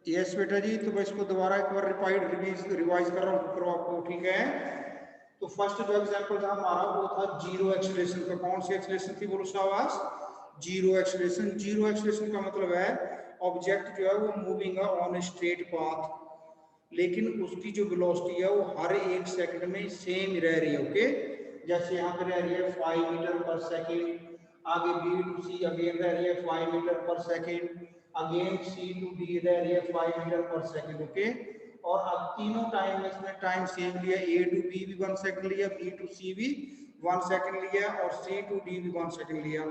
Yes बेटा जी, तो मैं इसको दोबारा एक बार रिवाइज कर रहा हूँ आपको, ठीक है। तो फर्स्ट जो एग्जांपल था हमारा वो था जीरो एक्सीलरेशन का। कौन सी एक्सीलरेशन थी बोलो शाबाश? Zero acceleration. जीरो एक्सीलरेशन का मतलब है ऑब्जेक्ट जो है वो मूविंग ऑन स्ट्रेट पाथ, लेकिन उसकी जो वेलोसिटी है वो हर एक सेकंड में सेम रह रही है। ओके, जैसे यहाँ पे रह रही है 5 मीटर पर सेकंड, आगे बी टू सी अगेन रह रही है 5 meter per second, again C to D रह रही है 5 मीटर पर सेकंड। ओके, और अब तीनों टाइम में इसमें टाइम सेम लिया, ए टू बी भी 1 सेकंड लिया, बी टू सी भी 1 सेकंड लिया और सी टू डी भी 1 सेकंड लिया।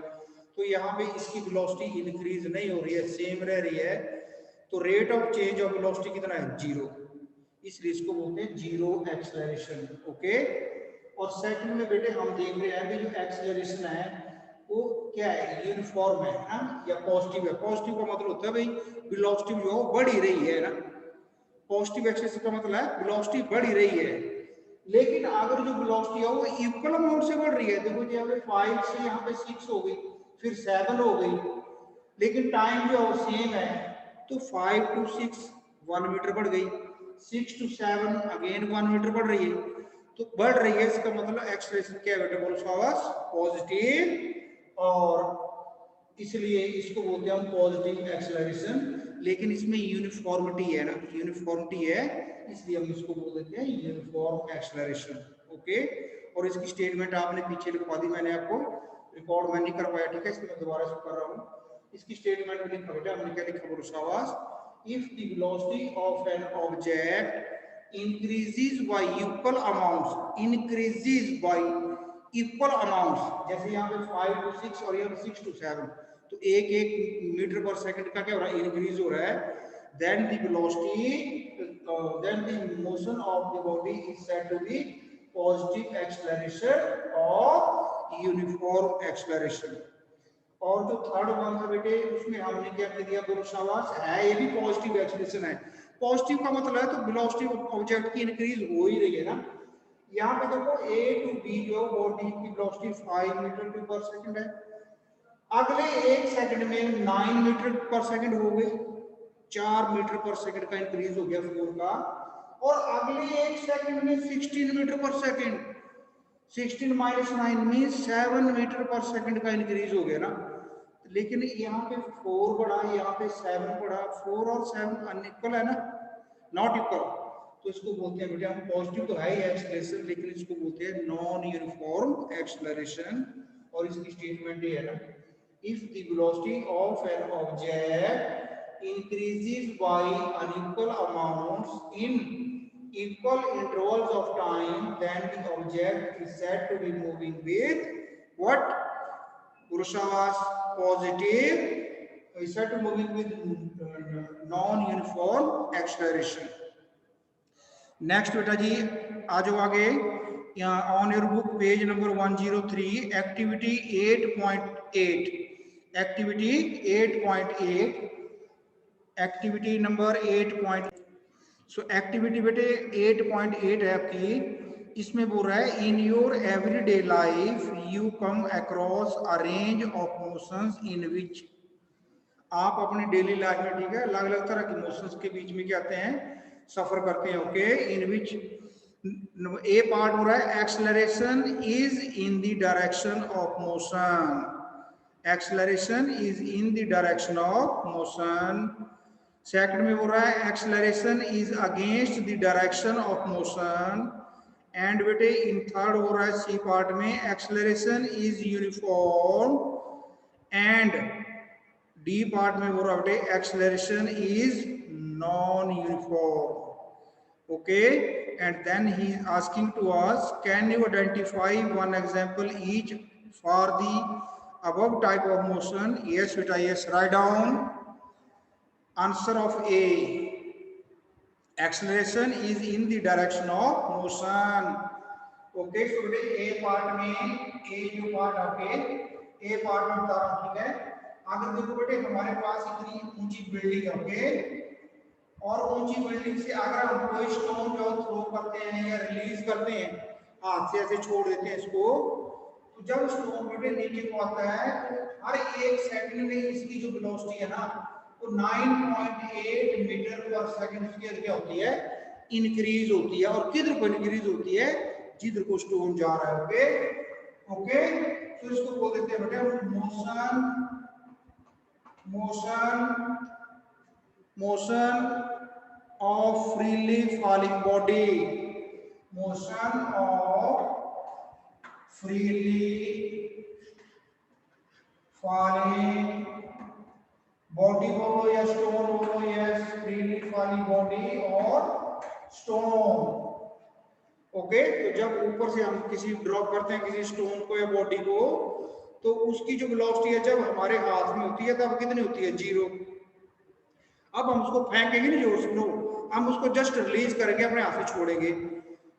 तो यहाँ पे इसकी वेलोसिटी इंक्रीज नहीं हो रही है, सेम रह रही है। तो rate of change of velocity कितना है? जीरो, इसलिए इसको बोलते हैं जीरो एक्सेलरेशन। ओके, और सेकंड में बेटे हम देख रहे हैं कि जो एक्सेलरेशन है वो क्या है? यूनिफॉर्म है ना, या पॉजिटिव है? पॉजिटिव का मतलब होता है भाई वेलोसिटी जो है बढ़ ही रही है ना। पॉजिटिव एक्सेलरेशन का मतलब है वेलोसिटी बढ़ ही रही है। लेकिन अगर जो वेलोसिटी है वो इक्वल अमाउंट से बढ़ रही है, देखो जी अगर 5 से यहाँ पे 6 हो गई, फिर 7 हो गई, लेकिन टाइम जो है सेम है, तो 5 to 6 1 मीटर बढ़ गई, 6 to 7 अगेन 1 मीटर बढ़ रही है। तो बढ़ रही है, इसका मतलब एक्सेलरेशन क्या है बेटा? बोलो शाबाश, पॉजिटिव। और इसलिए इसको बोलते हैं हम पॉजिटिव एक्सेलरेशन। लेकिन इसमें यूनिफॉर्मिटी है ना, यूनिफॉर्मिटी है, इसलिए हम इसको बोल देते हैं यूनिफॉर्म एक्सेलरेशन। ओके, और इसकी स्टेटमेंट आपने पीछे लिखवा दी, मैंने आपको रिकॉर्ड में नहीं कर पाया, ठीक है, इसलिए मैं दोबारा से कर रहा हूँ। इसकी स्टेटमेंट में लिखा बेटा, हमने क्या लिखा बोलो शाबाश? If the velocity of an object increases y equal amounts, increases y equal amounts, जैसे यहाँ पे 5 to 6 और यहाँ पे 6 to 7, तो एक एक मीटर पर सेकंड का क्या हो रहा है? इंक्रीज हो रहा है। Then the velocity, then the motion of the body is said to be positive acceleration or uniform acceleration। और जो थर्ड वन था बेटे उसमें हमने क्या कर दिया बोलो शाबाश? है ये भी पॉजिटिव एक्सीलरेशन है। पॉजिटिव का मतलब है तो वेलोसिटी ऑब्जेक्ट की इंक्रीज हो ही रही है ना। यहाँ पे देखो ए टू बी जो बॉडी की वेलोसिटी 5 मीटर पर सेकंड है, अगले एक सेकंड में 9 मीटर पर सेकंड हो गए, 4 मीटर पर सेकंड का इंक्रीज हो गया फ्लोर का। और अगले एक सेकंड में 16 metre per second, 16 minus 9 mean 7 metre per second का इंक्रीज हो गया ना। लेकिन यहाँ पे 4 बढ़ा, यहाँ पे 7 बढ़ा, 4 और 7 अनइक्वल है ना, नॉट इक्वल। तो इसको बोलते हैं बेटा हम, पॉजिटिव तो है ही एक्सेलरेशन, लेकिन इसको बोलते हैं नॉन यूनिफॉर्म एक्सेलरेशन। और इसकी स्टेटमेंट ये है ना, if the velocity of an object increases by unequal amounts in equal intervals of time, then the object is said to be moving with what? Purushavas, positive, is said to be moving with non-uniform acceleration। Next बेटा जी आ जाओ आगे, यहाँ on your book page number 103, activity 8.8, activity 8.8, activity number 8। So activity बेटे 8.8 है आपकी। इसमें बोल रहा है in your everyday life you come across a range of motions in which, आप अपनी डेली लाइफ में, ठीक है, अलग अलग तरह के मोशंस के बीच में क्या आते हैं? सफर करते हैं। ओके, इन विच ए पार्ट हो रहा है acceleration is in the direction of motion, acceleration is in the direction of motion. Second में बोल रहा है acceleration is against the direction of motion. And बेटे इन थर्ड हो रहा है सी पार्ट में acceleration is uniform. And D part में बोल रहा बेटे acceleration is non uniform. Okay, and then he is asking to us, can you identify one example each for the above type of motion? Yes beta, yes, write down answer of A, acceleration is in the direction of motion। Okay, so बेटे A part में, A जो part आपके A part में बता रहा हूँ, ठीक है। अगर देखो बेटे हमारे पास इतनी ऊंची बिल्डिंग है, ओके, और ऊंची बिल्डिंग से अगर हम कोई स्टोन जो थ्रो करते हैं या रिलीज करते हैं, हाथ से ऐसे छोड़ देते हैं इसको, तो जब स्टोन बेटे नीचे को आता है तो हर एक सेकंड में इसकी जो वेलोसिटी है ना तो 9.8 मीटर पर सेकंड स्क्वायर क्या होती है, इंक्रीज होती है। और किधर को इंक्रीज होती है, जिधर को स्टोन जा रहा है। ओके ओके, तो इसको बोल देते हैं बेटे motion of freely falling body, motion of freely falling body बोलो या stone बोलो, yes, freely falling body और stone। ओके, तो जब ऊपर से हम किसी ड्रॉप करते हैं किसी स्टोन को या बॉडी को, तो उसकी जो वेलोसिटी है जब हमारे हाथ में होती है तब कितनी होती है, 0। अब हम उसको फेंकेंगे नहीं जोर से, नो, हम उसको जस्ट रिलीज करेंगे, अपने हाथ से छोड़ेंगे,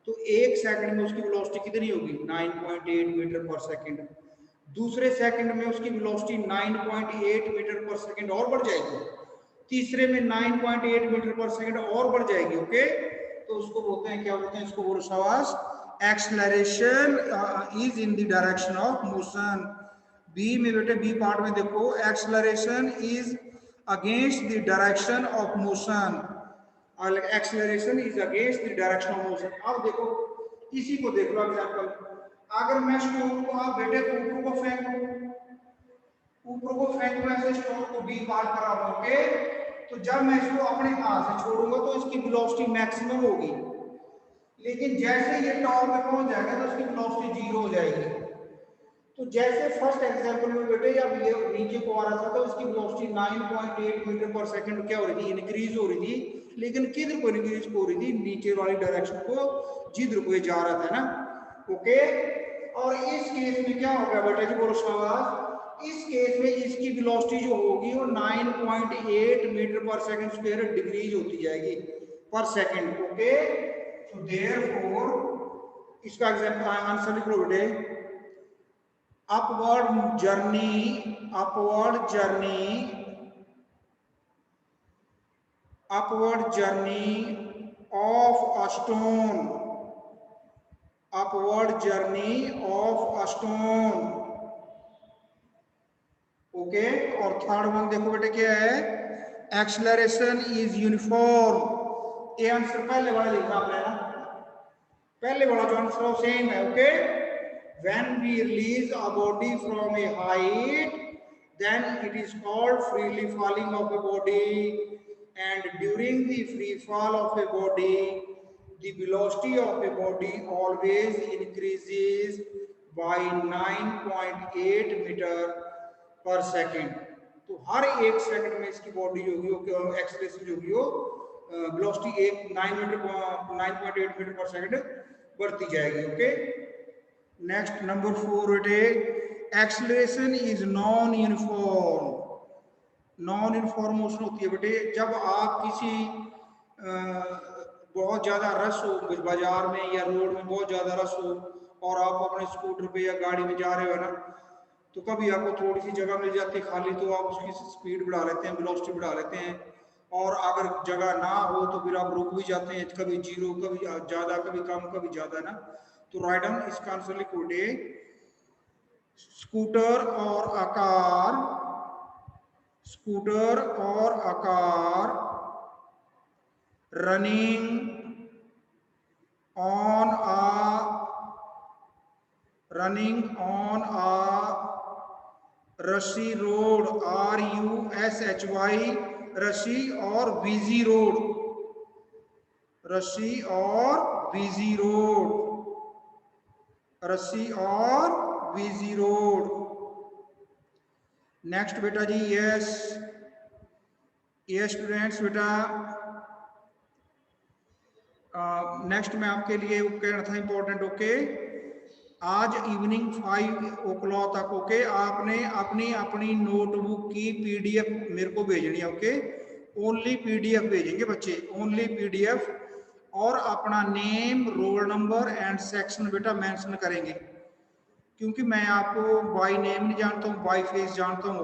तो 1 सेकंड में उसकी वेलोसिटी कितनी होगी, 9.8 मीटर पर सेकंड। दूसरे सेकंड में उसकी वेलोसिटी 9.8 मीटर पर सेकंड और बढ़ जाएगी, तीसरे में 9.8 मीटर पर सेकंड और बढ़ जाएगी। ओके, तो उसको बोलते हैं, क्या बोलते हैं इसको, बोलो शाबाश, acceleration is in the direction of motion. B में बेटे, बी पार्ट में देखो, acceleration is against the direction of motion, acceleration is against the direction of motion. अब देखो, इसी को देख लो एग्जांपल, अगर मैं स्टोन को, आप बेटे ऊपर को फेंको, ऊपर को फेंको ऐसे स्टोन को बी पार करा लो। ओके, तो जब मैं इसको अपने हाथ से छोड़ूंगा तो इसकी वेलोसिटी मैक्सिमम होगी, लेकिन जैसे ये टॉप पे पहुंच जाएगा तो इसकी वेलोसिटी 0 हो जाएगी। तो जैसे फर्स्ट एग्जांपल में बेटे जब ये नीचे को आ रहा था तो इसकी वेलोसिटी 9.8 मीटर पर सेकंड क्या हो रही थी, इंक्रीज हो रही थी, लेकिन किधर को इंक्रीज हो रही थी, नीचे वाली डायरेक्शन को, जिधर को ये जा रहा था ना। ओके, और इस केस में क्या होगा बेटा जी, बोलो शाबाश, इस केस में इसकी वेलोसिटी जो होगी वो 9.8 metre per second square decrease होती जाएगी पर सेकंड। ओके, तो देयरफॉर इसका एग्जांपल आंसर लिख लो बेटे, upward journey of a stone, okay. और थर्ड वन देखो बेटे क्या है, एक्सेलरेशन इज यूनिफॉर्म। ये आंसर पहले वाला लिखा आपने ना, पहले वाला जो आंसर सेम है। Okay, when we release a body from a height then it is called freely falling of a body, and during the free fall of a body the velocity of a body always increases by 9.8 metre per second. तो हर 1 second में इसकी body जो होगी, acceleration जो होगी, वो velocity 9.8 metre per second बढ़ती जाएगी। ओके, नेक्स्ट नंबर 4 बेटे, acceleration is non uniform. Non uniform motion होती है बेटे जब आप किसी बहुत ज्यादा रश हो बाजार में या रोड में, बहुत ज्यादा रश हो और आप अपने स्कूटर पे या गाड़ी में जा रहे हो ना, तो कभी आपको थोड़ी सी जगह मिल जाती है खाली तो आप उसकी स्पीड बढ़ा लेते हैं, वेलोसिटी बढ़ा लेते हैं, और अगर जगह ना हो तो फिर आप रुक भी जाते हैं, कभी 0, कभी ज्यादा, कभी कम, कभी ज्यादा ना। तो राइट ऑन इसका आंसर लिखो बेटे, स्कूटर और आकार running on a rushy road, RUSHY, rushy और busy road, rushy और busy road। नेक्स्ट बेटा जी, यस स्टूडेंट्स बेटा, नेक्स्ट में आपके लिए कहना था इंपॉर्टेंट। ओके, आज इवनिंग 5 o'clock तक, ओके, आपने अपनी नोटबुक की PDF मेरे को भेजनी है। ओके, ओनली PDF भेजेंगे बच्चे, ओनली PDF, और अपना name, roll number and section बेटा मेंशन करेंगे, क्योंकि मैं आपको बाय नेम नहीं जानता हूँ, बाय फेस जानता हूँ।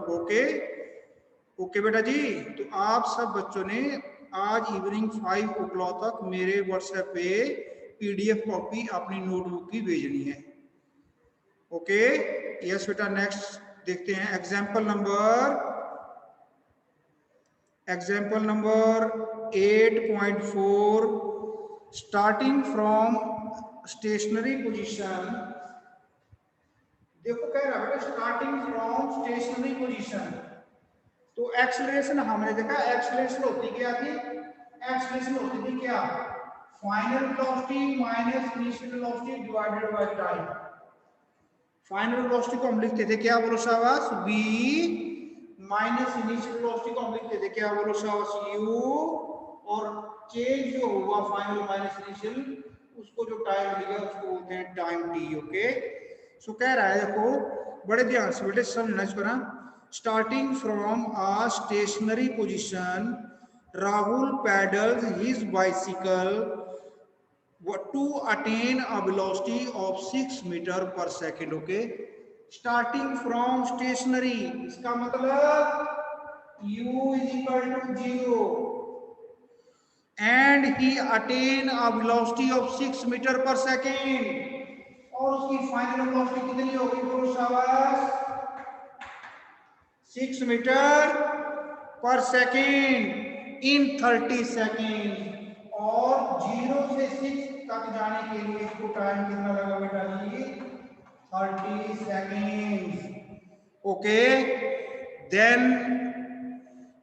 ओके बेटा जी, तो आप सब बच्चों ने आज इवनिंग 5 o'clock तक मेरे व्हाट्सएप पे PDF कॉपी अपनी नोटबुक की भेजनी है। ओके, यस बेटा, नेक्स्ट देखते हैं example number example number 8.4, starting from stationary position. देखो कह रहा है स्टार्टिंग फ्रॉम स्टेशनरी पोजीशन, तो एक्सेलरेशन हमने देखा एक्सेलरेशन होती क्या थी, एक्सेलरेशन होती थी क्या, final velocity minus initial velocity divided by time. Final velocity को हम लिखते थे क्या बोलो शाबाश, v, माइनस इनिशियल वेलोसिटी को हम लिखते थे क्या बोलो शाबाश, u, और चेंज जो हुआ फाइनल माइनस इनिशियल उसको जो टाइम मिलेगा उसको बोलते हैं टाइम t। ओके, सो कह रहा है देखो बड़े ध्यान से बेटे समझना इसको ना, starting from a stationary position Rahul pedals his bicycle to attain a velocity of 6 meter per second। Okay, starting from stationary, इसका मतलब u is equal to 0 and he attain a velocity of 6 meter per second, और उसकी final velocity कितनी होगी बोलो शाबाश, 6 metre per second in 30 second, और 0 से 6 तक जाने के लिए इसको टाइम कितना लगा बेटा जी, 30 second. Okay, then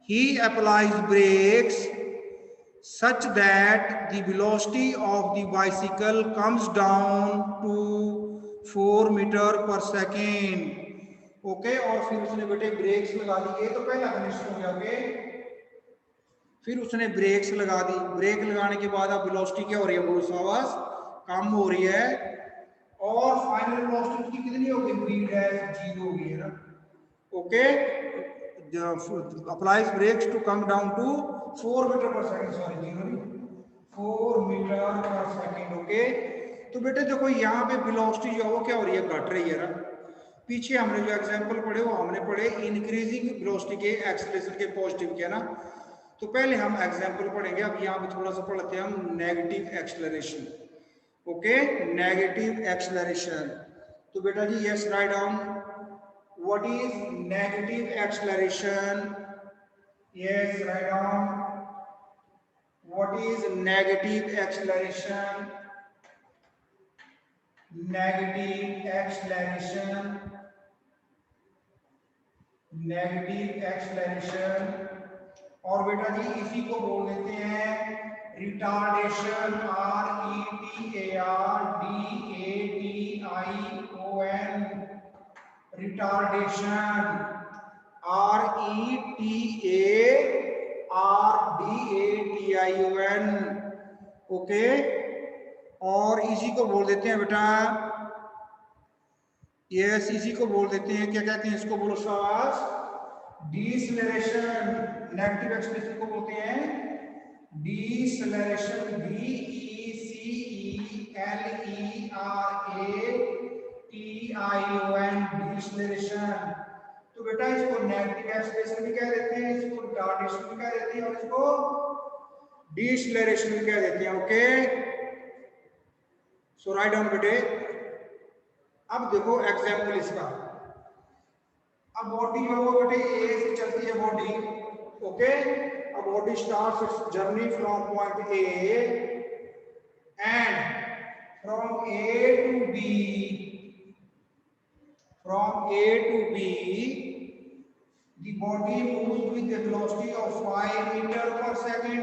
he applies brakes such that the velocity of the bicycle comes down to 4 meter per second। Okay, और फिर उसने बेटे ब्रेक्स लगा दिए, तो पहला कंडीशन हो गया। ओके, फिर उसने ब्रेक्स लगा दी, ब्रेक लगाने के बाद अब वेलोसिटी क्या हो रही है बोलो शाबाश, कम हो रही है, और फाइनल वेलोसिटी उसकी कितनी हो गई, v डैश 0 हो गई है ना। Okay, applies brakes to come down to 4 meter per second, sorry 4 meter per second. Okay, तो बेटे देखो यहाँ पे वेलोसिटी जो है वो क्या हो रही है, घट रही है ना। पीछे हमने जो एग्जांपल पढ़े वो हमने पढ़े इंक्रीजिंग वेलोसिटी के, एक्सेलरेशन के पॉजिटिव के ना। तो पहले हम एग्जांपल पढ़ेंगे, अब यहाँ पे थोड़ा सा पढ़ते हैं हम negative acceleration. Okay, negative acceleration, तो बेटा जी yes write down what is negative acceleration, yes write down what is negative acceleration, negative acceleration, negative acceleration, और बेटा जी इसी को बोल देते हैं retardation, RETARDATION, retardation, RETARDATION। Okay, और इसी को बोल देते हैं बेटा, यस इसी को बोल देते हैं, क्या कहते हैं इसको बोलो शाबाश, डीसेलरेशन। नेगेटिव एक्सेलरेशन को बोलते हैं डीसेलरेशन, DECELERATION, डीसेलरेशन। तो बेटा इसको नेगेटिव एक्सेलरेशन भी कह देते हैं, इसको रिटार्डेशन भी कह देते हैं, और इसको डीसेलरेशन भी कह देते हैं। ओके, सो राइट डाउन बेटे। अब देखो एग्जाम्पल इसका, अब बॉडी जो है बेटे ए से चलती है बॉडी। ओके, अब body starts its journey from point A and from A to B, from A to B the body moves with a velocity of 5 meter per second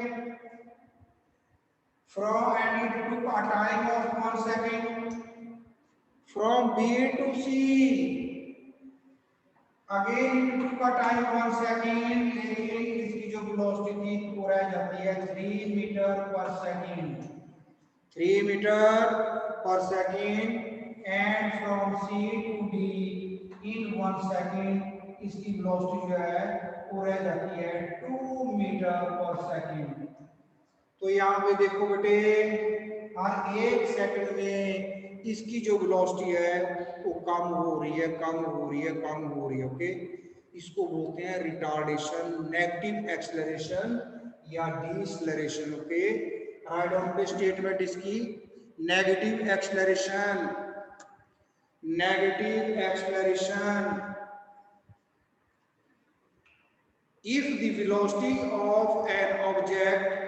from, and it took a time of 1 second from B to C, again it took a time 1 second, लेकिन इसकी जो velocity थी वो रह जाती है 3 metre per second, 3 metre per second, and from C to D in 1 second इसकी velocity जो है वो रह जाती है 2 मीटर पर सेकेंड। तो यहाँ पे देखो बेटे हर 1 सेकंड में इसकी जो वेलोसिटी है वो कम हो रही है, कम हो रही है, कम हो रही है। ओके, इसको बोलते हैं रिटार्डेशन, नेगेटिव एक्सेलरेशन या डीसेलरेशन। ओके, राइट डाउन पे स्टेटमेंट इसकी, negative acceleration, negative acceleration if the velocity of an object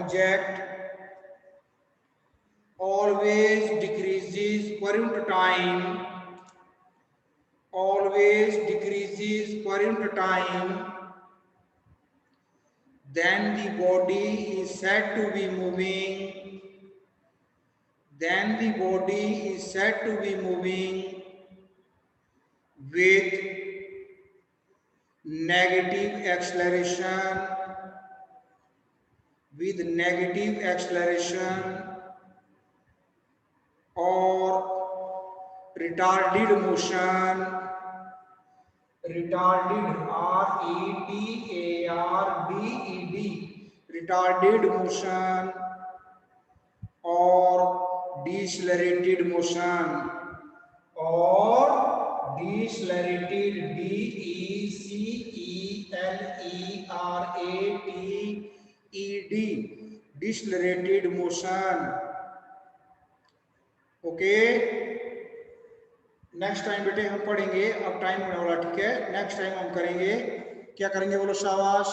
object always decreases per unit time, then the body is said to be moving, with negative acceleration or retarded motion, retarded motion or decelerated motion, decelerated motion. Okay, next time बेटे हम पढ़ेंगे, अब time होने वाला, ठीक है, next time हम करेंगे, क्या करेंगे बोलो शाबाश।